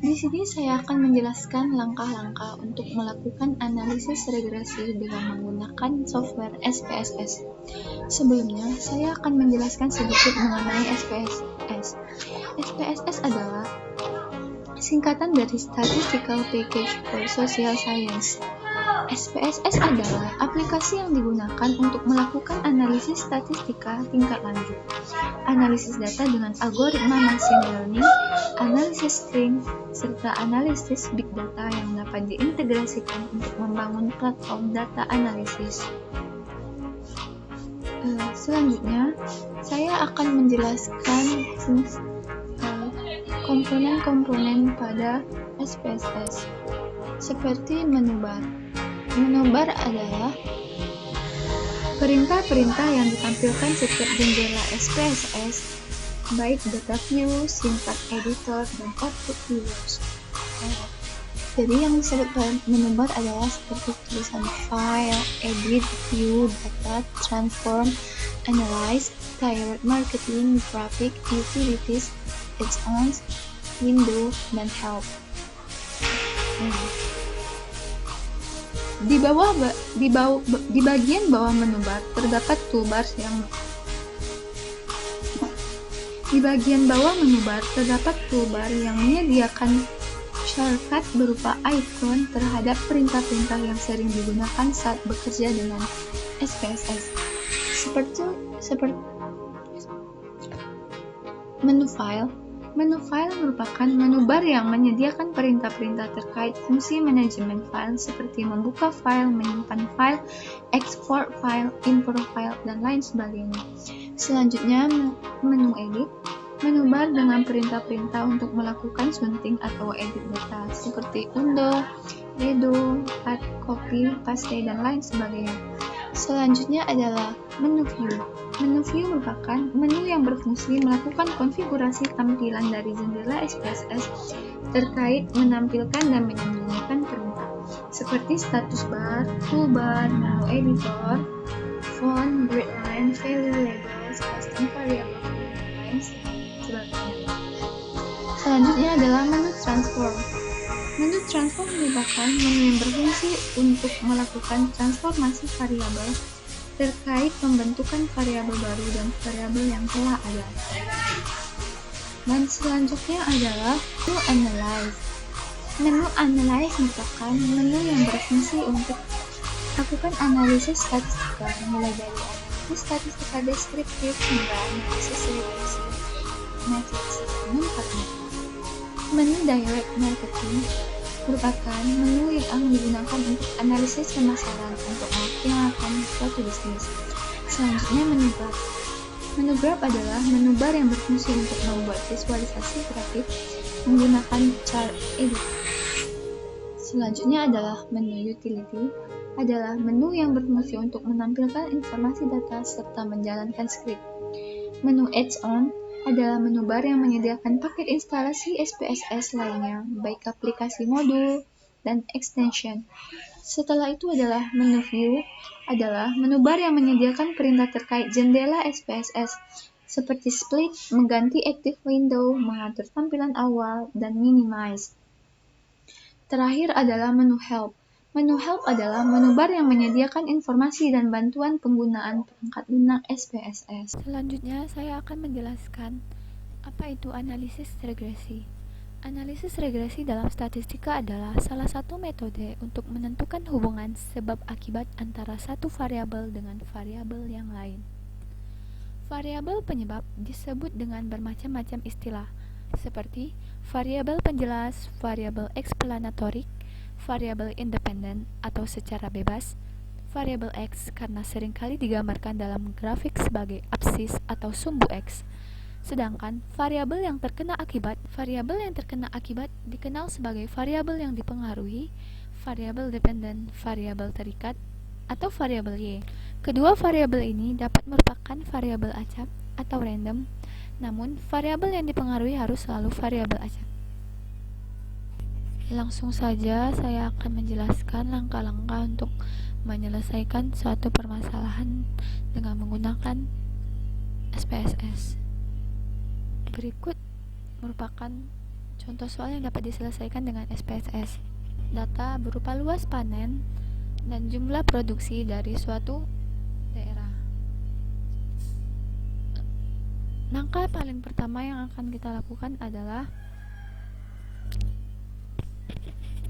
Di sini saya akan menjelaskan langkah-langkah untuk melakukan analisis regresi dengan menggunakan software SPSS. Sebelumnya, saya akan menjelaskan sedikit mengenai SPSS. SPSS adalah singkatan dari Statistical Package for Social Science. SPSS adalah aplikasi yang digunakan untuk melakukan analisis statistika tingkat lanjut, analisis data dengan algoritma machine learning, analisis string, serta analisis big data yang dapat diintegrasikan untuk membangun platform data analisis. Selanjutnya, saya akan menjelaskan komponen-komponen pada SPSS, seperti menu bar. Menu bar adalah perintah-perintah yang ditampilkan setiap jendela SPSS, baik data view, syntax editor, dan output views. Jadi yang disebut menu bar adalah seperti tulisan file, edit, view, data, transform, analyze, tiered marketing, graphic, utilities, add-ons, window, dan help. Di bagian bawah menu bar terdapat toolbars yang menyediakan shortcut berupa icon terhadap perintah-perintah yang sering digunakan saat bekerja dengan SPSS. Seperti menu file. Menu file merupakan menu bar yang menyediakan perintah-perintah terkait fungsi manajemen file seperti membuka file, menyimpan file, ekspor file, import file, dan lain sebagainya. Selanjutnya, menu edit. Menu bar dengan perintah-perintah untuk melakukan sunting atau edit data seperti undo, redo, cut, copy, paste, dan lain sebagainya. Selanjutnya adalah menu view. Menu view merupakan menu yang berfungsi melakukan konfigurasi tampilan dari jendela SPSS terkait menampilkan dan menyembunyikan perintah, seperti status bar, toolbar, menu editor, font, grid line, value labels, custom variable, dan lain sebagainya. Selanjutnya adalah menu transform. Menu transform merupakan menu yang berfungsi untuk melakukan transformasi variabel terkait pembentukan variabel baru dan variabel yang telah ada. Dan selanjutnya adalah menu analyze. Menu analyze merupakan menu yang berfungsi untuk melakukan analisis statistika, mulai dari analisis statistika deskriptif hingga analisis regresi matriks non-parameter. Menu direct marketing merupakan menu yang digunakan untuk analisis pemasaran untuk mengoptimalkan suatu bisnis. Selanjutnya menu graph. Menu graph adalah menu bar yang berfungsi untuk membuat visualisasi grafik menggunakan chart edit. Selanjutnya adalah menu utility, adalah menu yang berfungsi untuk menampilkan informasi data serta menjalankan script. Menu add-on adalah menu bar yang menyediakan paket instalasi SPSS lainnya, baik aplikasi modul dan extension. Setelah itu adalah menu view, adalah menu bar yang menyediakan perintah terkait jendela SPSS, seperti split, mengganti active window, mengatur tampilan awal, dan minimize. Terakhir adalah menu help. Menu help adalah menu bar yang menyediakan informasi dan bantuan penggunaan perangkat lunak SPSS. Selanjutnya, saya akan menjelaskan apa itu analisis regresi. Analisis regresi dalam statistika adalah salah satu metode untuk menentukan hubungan sebab akibat antara satu variabel dengan variabel yang lain. Variabel penyebab disebut dengan bermacam-macam istilah, seperti variabel penjelas, variabel eksplanatorik, variabel independen atau secara bebas, variabel X karena seringkali digambarkan dalam grafik sebagai absis atau sumbu X. Sedangkan variabel yang terkena akibat dikenal sebagai variabel yang dipengaruhi, variabel dependen, variabel terikat, atau variabel Y. Kedua variabel ini dapat merupakan variabel acak atau random, namun variabel yang dipengaruhi harus selalu variabel acak. Langsung saja saya akan menjelaskan langkah-langkah untuk menyelesaikan suatu permasalahan dengan menggunakan SPSS. Berikut merupakan Contoh soal yang dapat diselesaikan dengan SPSS. Data berupa luas panen dan jumlah produksi dari suatu daerah. Langkah paling pertama yang akan kita lakukan adalah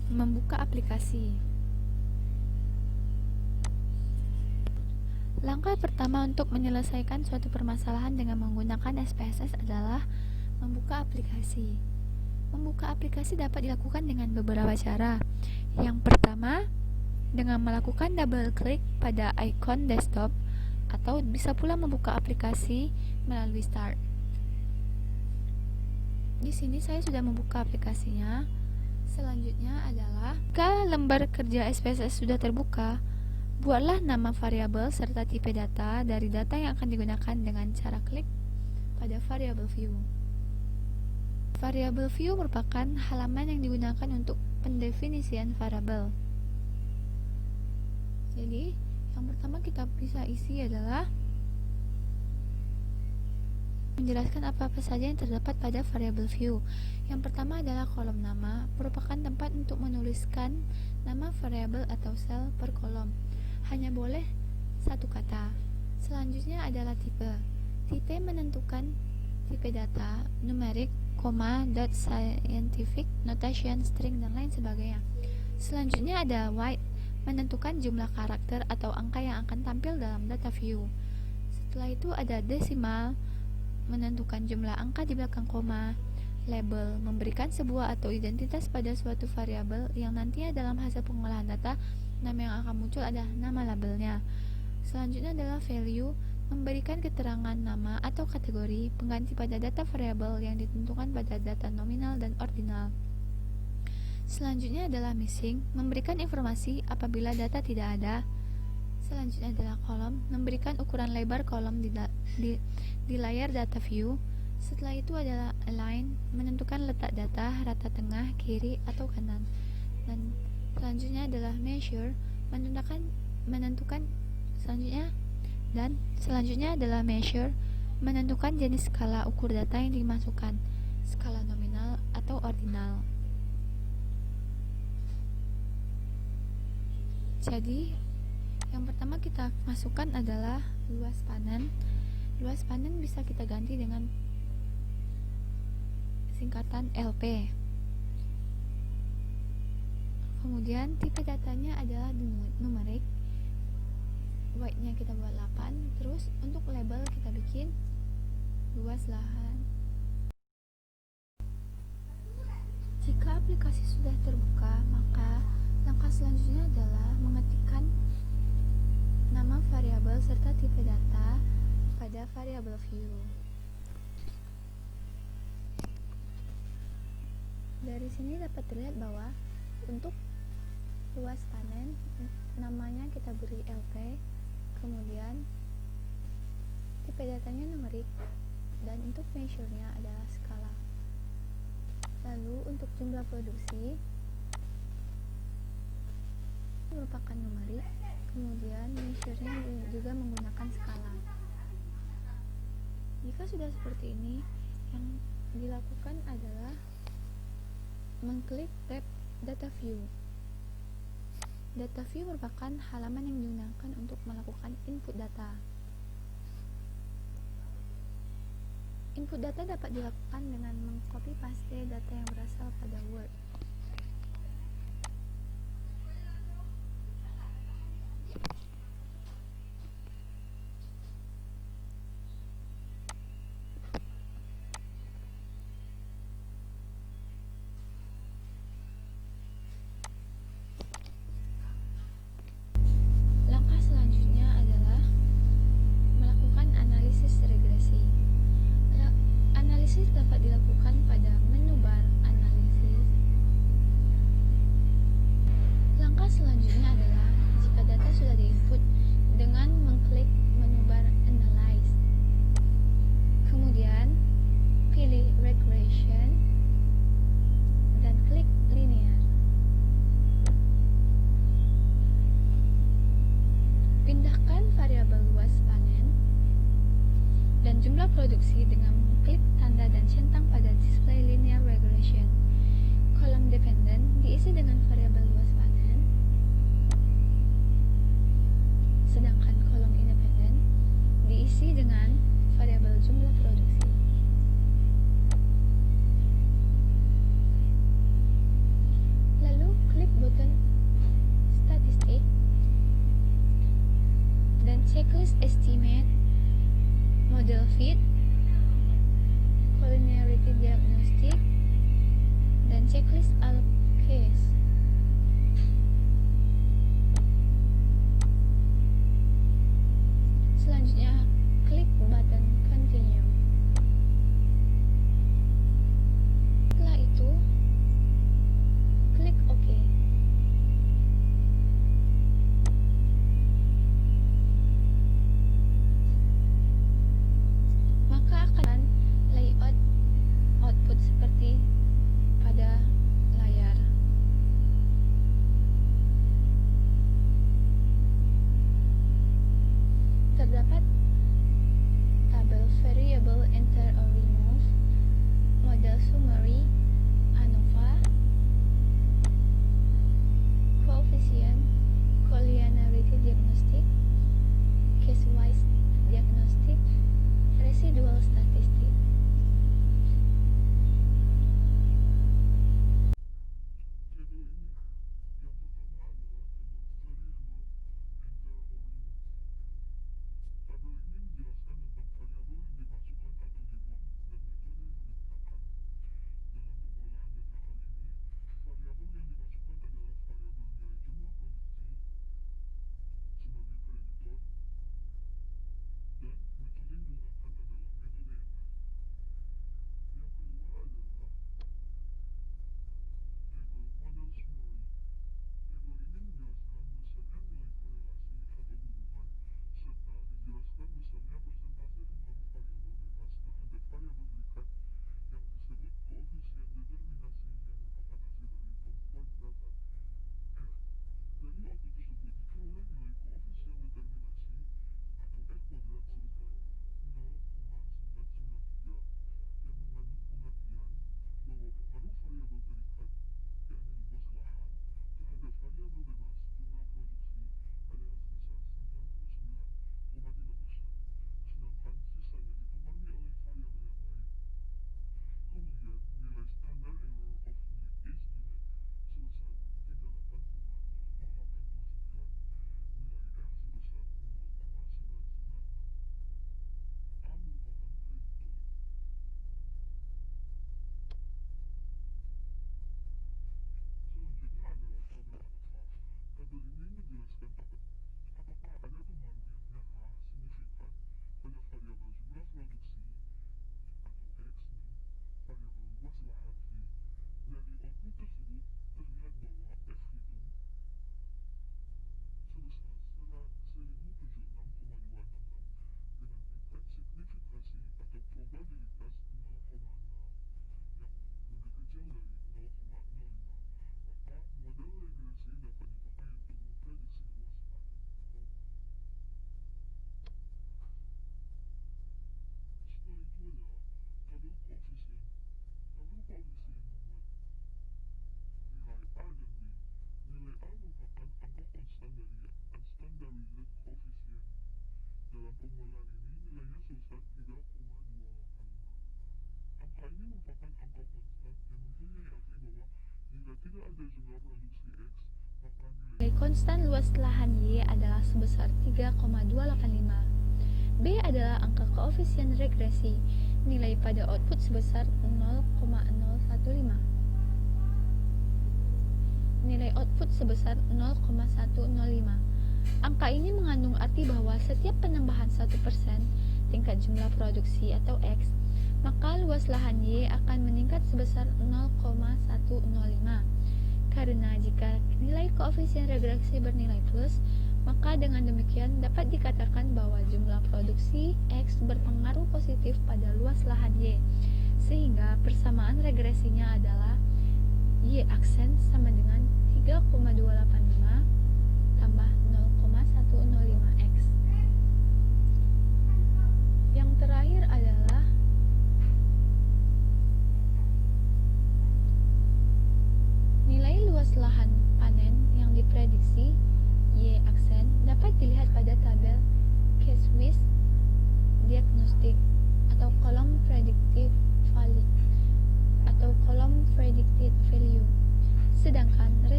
membuka aplikasi. Langkah pertama untuk menyelesaikan suatu permasalahan dengan menggunakan SPSS adalah membuka aplikasi. Membuka aplikasi dapat dilakukan dengan beberapa cara. Yang pertama, dengan melakukan double klik pada ikon desktop, atau bisa pula membuka aplikasi melalui Start. Di sini saya sudah membuka aplikasinya. Selanjutnya adalah, jika lembar kerja SPSS sudah terbuka, buatlah nama variabel serta tipe data dari data yang akan digunakan dengan cara klik pada variabel view. Variabel view merupakan halaman yang digunakan untuk pendefinisian variabel. Jadi, yang pertama kita bisa isi adalah menjelaskan apa-apa saja yang terdapat pada variabel view. Yang pertama adalah kolom nama, merupakan tempat untuk menuliskan nama variabel atau sel per kolom. Hanya boleh satu kata. Selanjutnya adalah tipe. Tipe menentukan tipe data, numerik, koma, dot scientific, notation, string, dan lain sebagainya. Selanjutnya ada white, menentukan jumlah karakter atau angka yang akan tampil dalam data view. Setelah itu ada decimal, menentukan jumlah angka di belakang koma. Label, memberikan sebuah atau identitas pada suatu variabel yang nantinya dalam hasil pengolahan data, nama yang akan muncul adalah nama labelnya. Selanjutnya adalah value, memberikan keterangan nama atau kategori pengganti pada data variabel yang ditentukan pada data nominal dan ordinal. Selanjutnya adalah missing, memberikan informasi apabila data tidak ada. Selanjutnya adalah kolom, memberikan ukuran lebar kolom di layar data view. Setelah itu adalah align, menentukan letak data rata tengah, kiri, atau kanan. Dan selanjutnya adalah measure, selanjutnya adalah measure, menentukan jenis skala ukur data yang dimasukkan, skala nominal atau ordinal. Jadi, yang pertama kita masukkan adalah luas panen. Luas panen bisa kita ganti dengan singkatan LP. Kemudian tipe datanya adalah numerik. White-nya kita buat 8. Terus untuk label kita bikin luas lahan. Jika aplikasi sudah terbuka, maka langkah selanjutnya adalah mengetikkan nama variabel serta tipe data pada variabel view. Dari sini dapat terlihat bahwa untuk luas panen namanya kita beri LP, kemudian tipe datanya numerik, dan untuk measure-nya adalah skala. Lalu untuk jumlah produksi merupakan numerik, kemudian measure-nya juga menggunakan skala. Jika sudah seperti ini, yang dilakukan adalah mengklik tab data view. Data view merupakan halaman yang digunakan untuk melakukan input data. Input data dapat dilakukan dengan mengcopy paste data yang berasal pada Word. Langkah selanjutnya adalah melakukan analisis regresi. Analisis dapat dilakukan pada menu bar analisis, produksi dengan mengklik tanda dan centang pada display linear regression. Kolom dependen diisi dengan variabel luas panen, sedangkan kolom independen diisi dengan variabel jumlah produksi. Lalu klik button statistik dan checklist estimate, model fit, collinearity diagnostic, dan checklist all case. Selanjutnya, klik button continue. Setelah itu, klik OK. Maka akan layout output seperti pada layar. Terdapat tabel variable enter or remove, model summary, ANOVA, coefficient, collinearity diagnostic, case-wise diagnostic, residual statistic. Tabel ini yang pertama adalah tabel variable enter or remove. Tabel ini menjelaskan tentang variabel yang dimasukkan atau dibuang dan metode yang digunakan. Dalam pengolahan data kali ini, variabel yang dimasukkan adalah variabel nilai jumlah produksi sebagai prediktor, dan metode yang digunakan adalah metode NF. Yang kedua adalah tabel model summary. Tabel ini menjelaskan besarnya nilai korelasi atau hubungan, serta dijelaskan besarnya persentase pengaruh variabel bebas terhadap variabel terikat yang disebut koefisien determinasi yang merupakan hasil dari pengkuadratan R. Dari output tersebut diperoleh nilai koefisien determinasi atau R kuadrat sebesar 0,993 yang mengandung pengertian bahwa pengaruh variabel terikat, yakni luas lahan, terhadap variabel bebas jumlah produksi adalah sebesar 99,3%, sedangkan sisanya dipengaruhi oleh variabel yang lain. Kemudian, nilai standar error of the estimate sebesar 38,0089, nilai R sebesar 0,996. A merupakan prediktor. Selanjutnya adalah tabel ANOVA. Tabel ini menjelaskan apakah ada pengaruh yang nyata signifikan pada variabel jumlah produksi atau X dan variabel luas lahan Y. Dari output tersebut terlihat bahwa F hitung sebesar 1076,266 dengan tingkat signifikasi atau probabilitas 0,0 yang lebih kecil dari 0,05. Maka model regresi dapat dipakai untuk memprediksi luas panen. Setelah itu adalah tabel koefisien. Tabel koefisien membuat nilai A dan B. Nilai A merupakan angka konstan dari unstandarized coefficient. Dalam pengolahan ini, nilainya sebesar 3,285. Angka ini merupakan angka konstan yang mempunyai arti bahwa jika tidak ada jumlah produksi X, maka Nilai konstan luas lahan Y adalah sebesar 3,285. B adalah angka koefisien regresi, nilai pada output sebesar 0,015. Nilai output sebesar 0,105. Angka ini mengandung arti bahwa setiap penambahan 1% tingkat jumlah produksi atau X, maka luas lahan Y akan meningkat sebesar 0,105. Karena jika nilai koefisien regresi bernilai plus, maka dengan demikian dapat dikatakan bahwa jumlah produksi X berpengaruh positif pada luas lahan Y, sehingga persamaan regresinya adalah Y aksen sama dengan 3,285 tambah 0,105 X. Yang terakhir adalah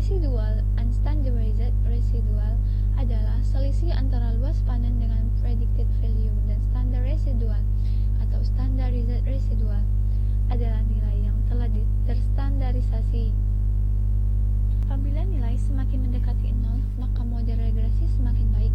Residual unstandardized residual adalah selisih antara luas panen dengan predicted value, dan standar residual atau standardized residual adalah nilai yang telah terstandarisasi. Apabila nilai semakin mendekati 0, maka model regresi semakin baik.